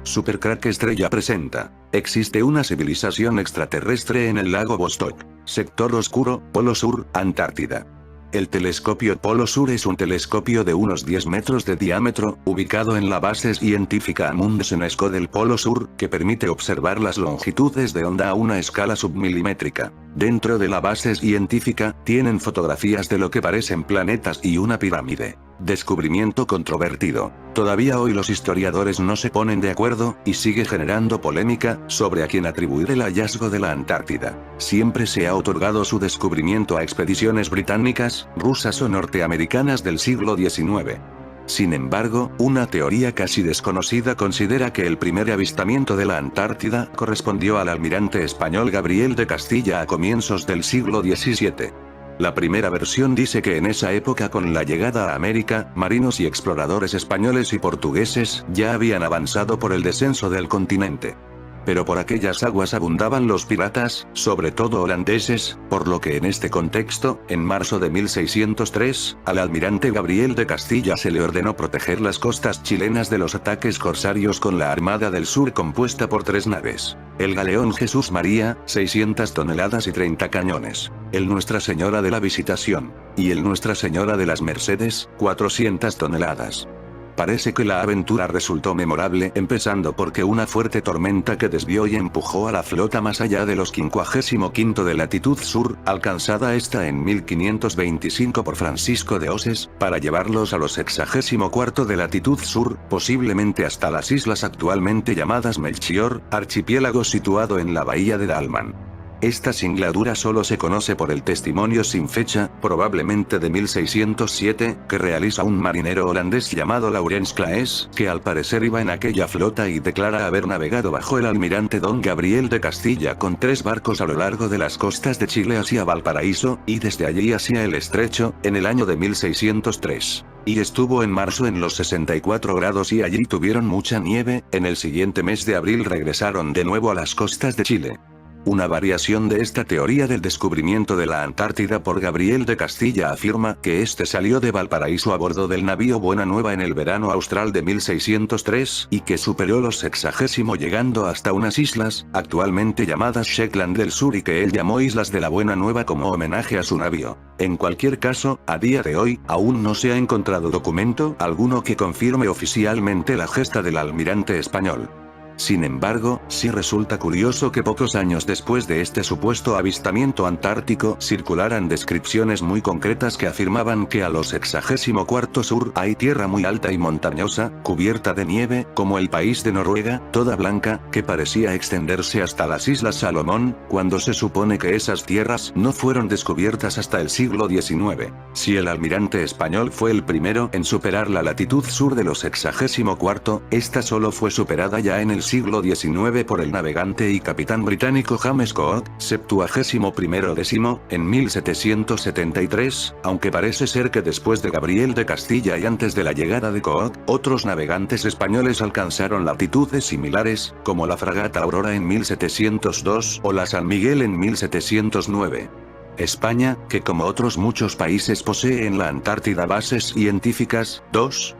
Supercrack Estrella presenta. Existe una civilización extraterrestre en el lago Vostok. Sector oscuro, Polo Sur, Antártida. El telescopio Polo Sur es un telescopio de unos 10 metros de diámetro, ubicado en la base científica Amundsen-Scott del Polo Sur, que permite observar las longitudes de onda a una escala submilimétrica. Dentro de la base científica, tienen fotografías de lo que parecen planetas y una pirámide. Descubrimiento controvertido. Todavía hoy los historiadores no se ponen de acuerdo, y sigue generando polémica, sobre a quién atribuir el hallazgo de la Antártida. Siempre se ha otorgado su descubrimiento a expediciones británicas, rusas o norteamericanas del siglo XIX. Sin embargo, una teoría casi desconocida considera que el primer avistamiento de la Antártida correspondió al almirante español Gabriel de Castilla a comienzos del siglo XVII. La primera versión dice que en esa época, con la llegada a América, marinos y exploradores españoles y portugueses ya habían avanzado por el descenso del continente. Pero por aquellas aguas abundaban los piratas, sobre todo holandeses, por lo que en este contexto, en marzo de 1603, al almirante Gabriel de Castilla se le ordenó proteger las costas chilenas de los ataques corsarios con la Armada del Sur compuesta por 3 naves. El galeón Jesús María, 600 toneladas y 30 cañones. El Nuestra Señora de la Visitación. Y el Nuestra Señora de las Mercedes, 400 toneladas. Parece que la aventura resultó memorable, empezando porque una fuerte tormenta que desvió y empujó a la flota más allá de los 55 de latitud sur, alcanzada esta en 1525 por Francisco de Oses, para llevarlos a los 64 de latitud sur, posiblemente hasta las islas actualmente llamadas Melchior, archipiélago situado en la bahía de Dálman. Esta singladura solo se conoce por el testimonio sin fecha, probablemente de 1607, que realiza un marinero holandés llamado Laurens Claes, que al parecer iba en aquella flota y declara haber navegado bajo el almirante Don Gabriel de Castilla con 3 barcos a lo largo de las costas de Chile hacia Valparaíso, y desde allí hacia el estrecho, en el año de 1603. Y estuvo en marzo en los 64 grados y allí tuvieron mucha nieve. En el siguiente mes de abril regresaron de nuevo a las costas de Chile. Una variación de esta teoría del descubrimiento de la Antártida por Gabriel de Castilla afirma que este salió de Valparaíso a bordo del navío Buena Nueva en el verano austral de 1603, y que superó los 60 llegando hasta unas islas, actualmente llamadas Shetland del Sur, y que él llamó Islas de la Buena Nueva como homenaje a su navío. En cualquier caso, a día de hoy, aún no se ha encontrado documento alguno que confirme oficialmente la gesta del almirante español. Sin embargo, sí resulta curioso que pocos años después de este supuesto avistamiento antártico circularan descripciones muy concretas que afirmaban que a los 64 sur hay tierra muy alta y montañosa, cubierta de nieve, como el país de Noruega, toda blanca, que parecía extenderse hasta las Islas Salomón, cuando se supone que esas tierras no fueron descubiertas hasta el siglo XIX. Si el almirante español fue el primero en superar la latitud sur de los 64, esta solo fue superada ya en el siglo XIX por el navegante y capitán británico James Cook, 71º, en 1773, aunque parece ser que después de Gabriel de Castilla y antes de la llegada de Cook, otros navegantes españoles alcanzaron latitudes similares, como la fragata Aurora en 1702 o la San Miguel en 1709. España, que como otros muchos países posee en la Antártida bases científicas,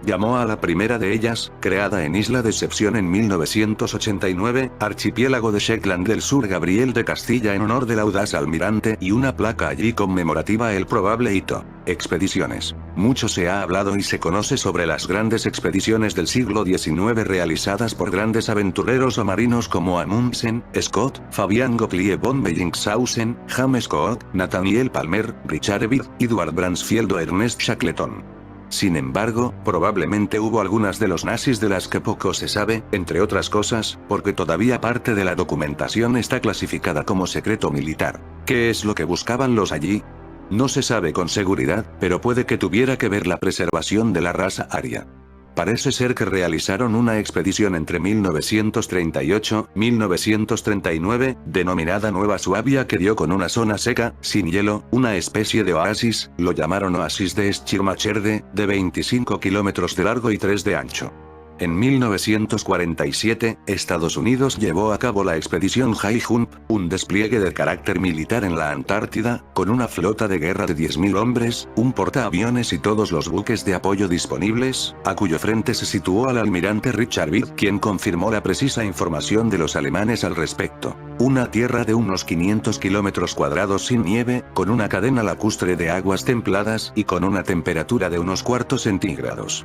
llamó a la primera de ellas, creada en Isla Decepción en 1989, archipiélago de Shetland del Sur, Gabriel de Castilla en honor del audaz almirante, y una placa allí conmemorativa el probable hito. Expediciones. Mucho se ha hablado y se conoce sobre las grandes expediciones del siglo XIX realizadas por grandes aventureros o marinos como Amundsen, Scott, Fabian Gottlieb von Bellingshausen, James Cook, Nathaniel Palmer, Richard Evide, Edward Bransfield o Ernest Shackleton. Sin embargo, probablemente hubo algunas de los nazis de las que poco se sabe, entre otras cosas, porque todavía parte de la documentación está clasificada como secreto militar. ¿Qué es lo que buscaban los allí? No se sabe con seguridad, pero puede que tuviera que ver la preservación de la raza aria. Parece ser que realizaron una expedición entre 1938 y 1939, denominada Nueva Suabia, que dio con una zona seca, sin hielo, una especie de oasis, lo llamaron Oasis de Schirmacherde, de 25 kilómetros de largo y 3 de ancho. En 1947, Estados Unidos llevó a cabo la expedición High Jump, un despliegue de carácter militar en la Antártida, con una flota de guerra de 10.000 hombres, un portaaviones y todos los buques de apoyo disponibles, a cuyo frente se situó al almirante Richard Byrd, quien confirmó la precisa información de los alemanes al respecto. Una tierra de unos 500 kilómetros cuadrados sin nieve, con una cadena lacustre de aguas templadas y con una temperatura de unos °C.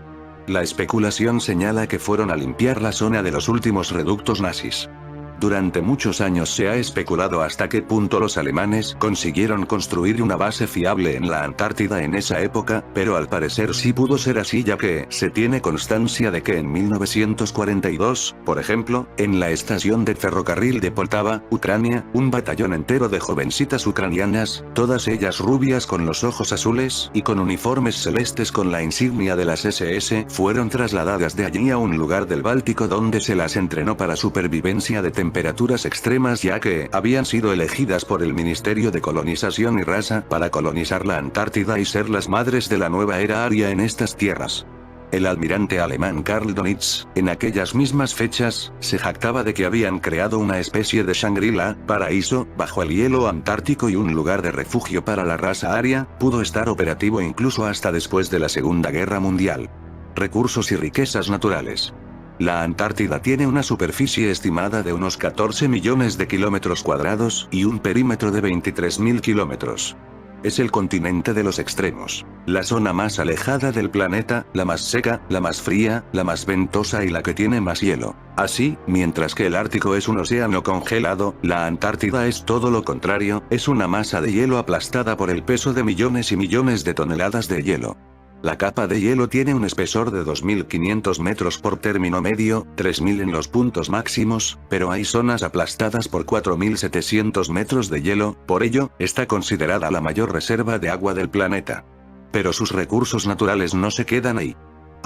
La especulación señala que fueron a limpiar la zona de los últimos reductos nazis. Durante muchos años se ha especulado hasta qué punto los alemanes consiguieron construir una base fiable en la Antártida en esa época, pero al parecer sí pudo ser así, ya que se tiene constancia de que en 1942, por ejemplo, en la estación de ferrocarril de Poltava, Ucrania, un batallón entero de jovencitas ucranianas, todas ellas rubias con los ojos azules y con uniformes celestes con la insignia de las SS, fueron trasladadas de allí a un lugar del Báltico donde se las entrenó para supervivencia de temperaturas extremas, ya que habían sido elegidas por el Ministerio de Colonización y Raza para colonizar la Antártida y ser las madres de la nueva era aria en estas tierras. El almirante alemán Karl Donitz, en aquellas mismas fechas, se jactaba de que habían creado una especie de Shangri-La, paraíso, bajo el hielo antártico y un lugar de refugio para la raza aria. Pudo estar operativo incluso hasta después de la Segunda Guerra Mundial. Recursos y riquezas naturales. La Antártida tiene una superficie estimada de unos 14 millones de kilómetros cuadrados y un perímetro de 23.000 kilómetros. Es el continente de los extremos, la zona más alejada del planeta, la más seca, la más fría, la más ventosa y la que tiene más hielo. Así, mientras que el Ártico es un océano congelado, la Antártida es todo lo contrario, es una masa de hielo aplastada por el peso de millones y millones de toneladas de hielo. La capa de hielo tiene un espesor de 2.500 metros por término medio, 3.000 en los puntos máximos, pero hay zonas aplastadas por 4.700 metros de hielo, por ello, está considerada la mayor reserva de agua del planeta. Pero sus recursos naturales no se quedan ahí.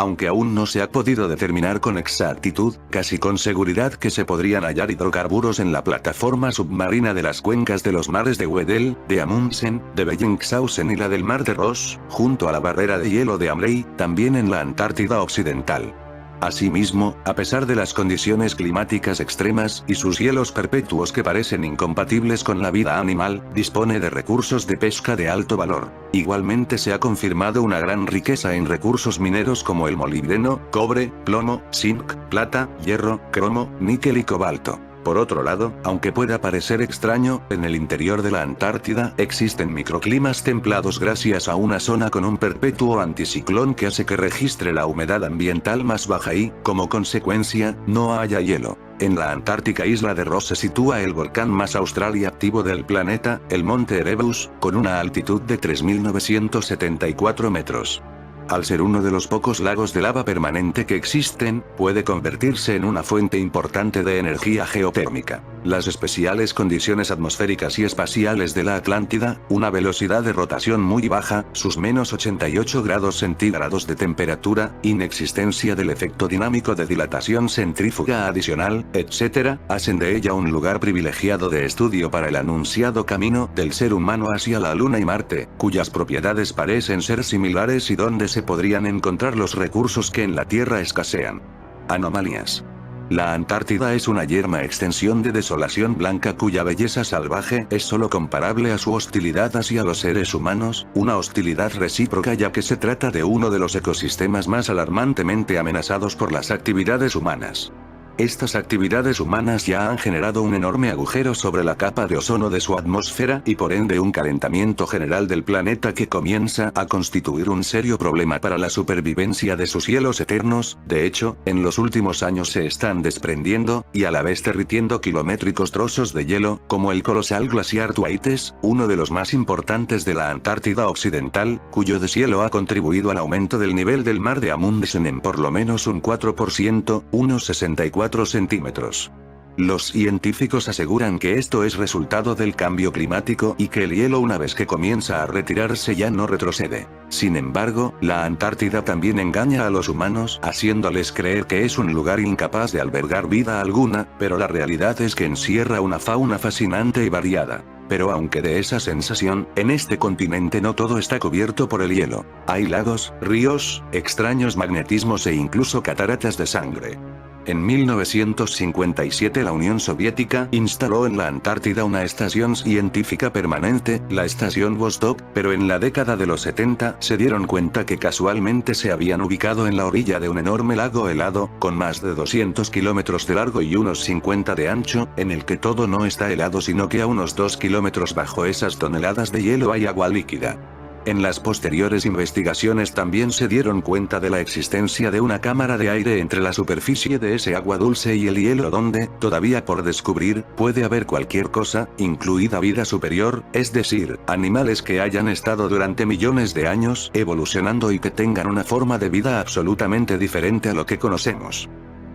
Aunque aún no se ha podido determinar con exactitud, casi con seguridad que se podrían hallar hidrocarburos en la plataforma submarina de las cuencas de los mares de Weddell, de Amundsen, de Bellingshausen y la del Mar de Ross, junto a la barrera de hielo de Amrey, también en la Antártida Occidental. Asimismo, a pesar de las condiciones climáticas extremas y sus hielos perpetuos que parecen incompatibles con la vida animal, dispone de recursos de pesca de alto valor. Igualmente se ha confirmado una gran riqueza en recursos mineros como el molibdeno, cobre, plomo, zinc, plata, hierro, cromo, níquel y cobalto. Por otro lado, aunque pueda parecer extraño, en el interior de la Antártida existen microclimas templados gracias a una zona con un perpetuo anticiclón que hace que registre la humedad ambiental más baja y, como consecuencia, no haya hielo. En la antártica isla de Ross se sitúa el volcán más austral y activo del planeta, el monte Erebus, con una altitud de 3.974 metros. Al ser uno de los pocos lagos de lava permanente que existen, puede convertirse en una fuente importante de energía geotérmica. Las especiales condiciones atmosféricas y espaciales de la Atlántida, una velocidad de rotación muy baja, sus menos 88 grados centígrados de temperatura, inexistencia del efecto dinámico de dilatación centrífuga adicional, etc., hacen de ella un lugar privilegiado de estudio para el anunciado camino del ser humano hacia la Luna y Marte, cuyas propiedades parecen ser similares y donde se podrían encontrar los recursos que en la Tierra escasean. Anomalías. La Antártida es una yerma extensión de desolación blanca cuya belleza salvaje es solo comparable a su hostilidad hacia los seres humanos, una hostilidad recíproca ya que se trata de uno de los ecosistemas más alarmantemente amenazados por las actividades humanas. Estas actividades humanas ya han generado un enorme agujero sobre la capa de ozono de su atmósfera y por ende un calentamiento general del planeta que comienza a constituir un serio problema para la supervivencia de sus hielos eternos. De hecho, en los últimos años se están desprendiendo, y a la vez derritiendo kilométricos trozos de hielo, como el colosal glaciar Thwaites, uno de los más importantes de la Antártida Occidental, cuyo deshielo ha contribuido al aumento del nivel del mar de Amundsen en por lo menos un 4%, unos 64 centímetros. Los científicos aseguran que esto es resultado del cambio climático y que el hielo una vez que comienza a retirarse ya no retrocede. Sin embargo, la Antártida también engaña a los humanos haciéndoles creer que es un lugar incapaz de albergar vida alguna, pero la realidad es que encierra una fauna fascinante y variada. Pero aunque de esa sensación, en este continente no todo está cubierto por el hielo. Hay lagos, ríos, extraños magnetismos e incluso cataratas de sangre. En 1957 la Unión Soviética instaló en la Antártida una estación científica permanente, la estación Vostok, pero en la década de los 70 se dieron cuenta que casualmente se habían ubicado en la orilla de un enorme lago helado, con más de 200 kilómetros de largo y unos 50 de ancho, en el que todo no está helado sino que a unos 2 kilómetros bajo esas toneladas de hielo hay agua líquida. En las posteriores investigaciones también se dieron cuenta de la existencia de una cámara de aire entre la superficie de ese agua dulce y el hielo donde, todavía por descubrir, puede haber cualquier cosa, incluida vida superior, es decir, animales que hayan estado durante millones de años evolucionando y que tengan una forma de vida absolutamente diferente a lo que conocemos.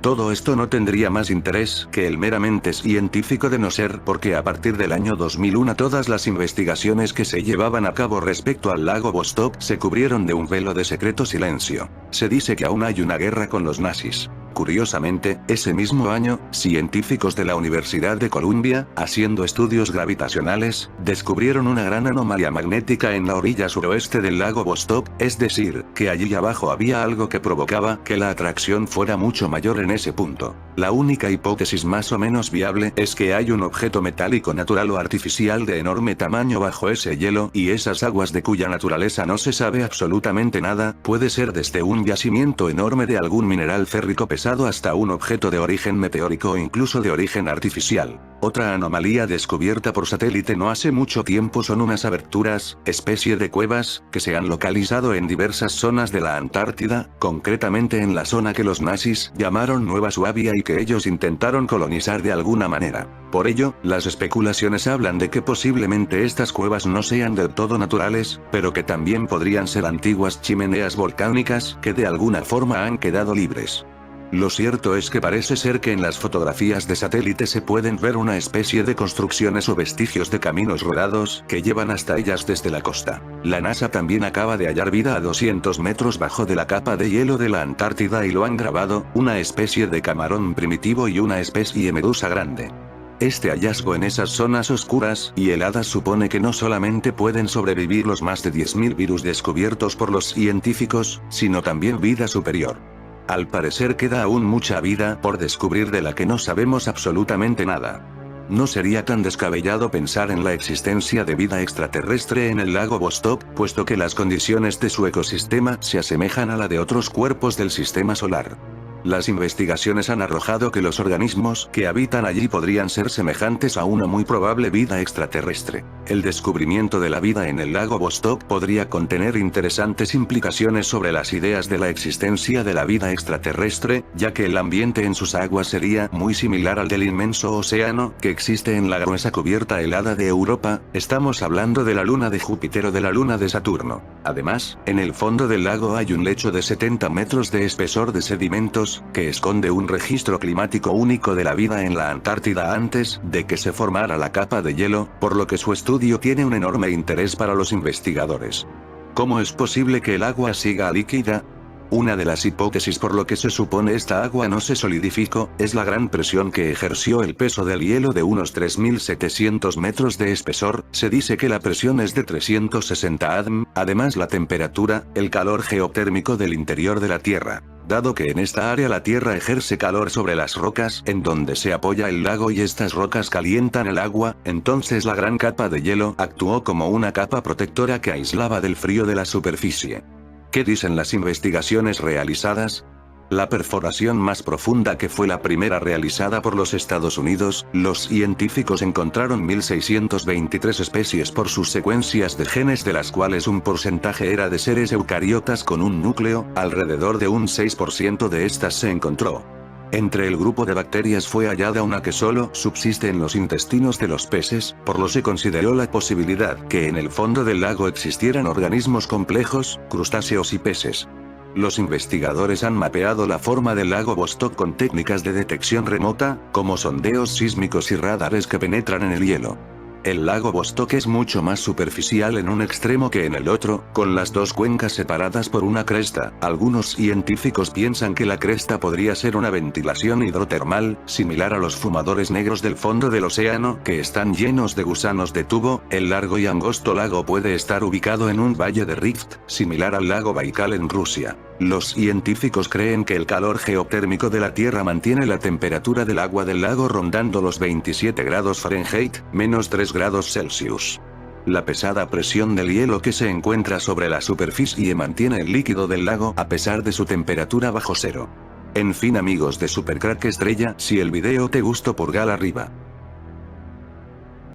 Todo esto no tendría más interés que el meramente científico de no ser porque a partir del año 2001 todas las investigaciones que se llevaban a cabo respecto al lago Vostok se cubrieron de un velo de secreto silencio. Se dice que aún hay una guerra con los nazis. Curiosamente, ese mismo año, científicos de la Universidad de Columbia, haciendo estudios gravitacionales, descubrieron una gran anomalía magnética en la orilla suroeste del lago Vostok, es decir, que allí abajo había algo que provocaba que la atracción fuera mucho mayor en ese punto. La única hipótesis más o menos viable es que hay un objeto metálico natural o artificial de enorme tamaño bajo ese hielo y esas aguas de cuya naturaleza no se sabe absolutamente nada, puede ser desde un yacimiento enorme de algún mineral férrico pesado hasta un objeto de origen meteórico o incluso de origen artificial. Otra anomalía descubierta por satélite no hace mucho tiempo son unas aberturas, especie de cuevas, que se han localizado en diversas zonas de la Antártida, concretamente en la zona que los nazis llamaron Nueva Suabia y que ellos intentaron colonizar de alguna manera. Por ello, las especulaciones hablan de que posiblemente estas cuevas no sean del todo naturales, pero que también podrían ser antiguas chimeneas volcánicas que de alguna forma han quedado libres. Lo cierto es que parece ser que en las fotografías de satélite se pueden ver una especie de construcciones o vestigios de caminos rodados que llevan hasta ellas desde la costa. La NASA también acaba de hallar vida a 200 metros bajo de la capa de hielo de la Antártida y lo han grabado, una especie de camarón primitivo y una especie medusa grande. Este hallazgo en esas zonas oscuras y heladas supone que no solamente pueden sobrevivir los más de 10.000 virus descubiertos por los científicos, sino también vida superior. Al parecer queda aún mucha vida por descubrir de la que no sabemos absolutamente nada. No sería tan descabellado pensar en la existencia de vida extraterrestre en el lago Vostok, puesto que las condiciones de su ecosistema se asemejan a la de otros cuerpos del sistema solar. Las investigaciones han arrojado que los organismos que habitan allí podrían ser semejantes a una muy probable vida extraterrestre. El descubrimiento de la vida en el lago Vostok podría contener interesantes implicaciones sobre las ideas de la existencia de la vida extraterrestre, ya que el ambiente en sus aguas sería muy similar al del inmenso océano que existe en la gruesa cubierta helada de Europa. Estamos hablando de la luna de Júpiter o de la luna de Saturno. Además, en el fondo del lago hay un lecho de 70 metros de espesor de sedimentos, que esconde un registro climático único de la vida en la Antártida antes de que se formara la capa de hielo, por lo que su estudio tiene un enorme interés para los investigadores. ¿Cómo es posible que el agua siga líquida? Una de las hipótesis por lo que se supone esta agua no se solidificó, es la gran presión que ejerció el peso del hielo de unos 3.700 metros de espesor. Se dice que la presión es de 360 atm, además la temperatura, el calor geotérmico del interior de la Tierra. Dado que en esta área la Tierra ejerce calor sobre las rocas en donde se apoya el lago y estas rocas calientan el agua, entonces la gran capa de hielo actuó como una capa protectora que aislaba del frío de la superficie. ¿Qué dicen las investigaciones realizadas? La perforación más profunda, que fue la primera realizada por los Estados Unidos, los científicos encontraron 1623 especies por sus secuencias de genes, de las cuales un porcentaje era de seres eucariotas con un núcleo, alrededor de un 6% de estas se encontró. Entre el grupo de bacterias fue hallada una que solo subsiste en los intestinos de los peces, por lo que se consideró la posibilidad que en el fondo del lago existieran organismos complejos, crustáceos y peces. Los investigadores han mapeado la forma del lago Vostok con técnicas de detección remota, como sondeos sísmicos y radares que penetran en el hielo. El lago Vostok es mucho más superficial en un extremo que en el otro, con las dos cuencas separadas por una cresta. Algunos científicos piensan que la cresta podría ser una ventilación hidrotermal, similar a los fumadores negros del fondo del océano que están llenos de gusanos de tubo. El largo y angosto lago puede estar ubicado en un valle de rift, similar al lago Baikal en Rusia. Los científicos creen que el calor geotérmico de la Tierra mantiene la temperatura del agua del lago rondando los 27 grados Fahrenheit, menos 3 grados Celsius. La pesada presión del hielo que se encuentra sobre la superficie mantiene el líquido del lago a pesar de su temperatura bajo cero. En fin amigos de Supercrack Estrella, si el video te gustó pulgar arriba.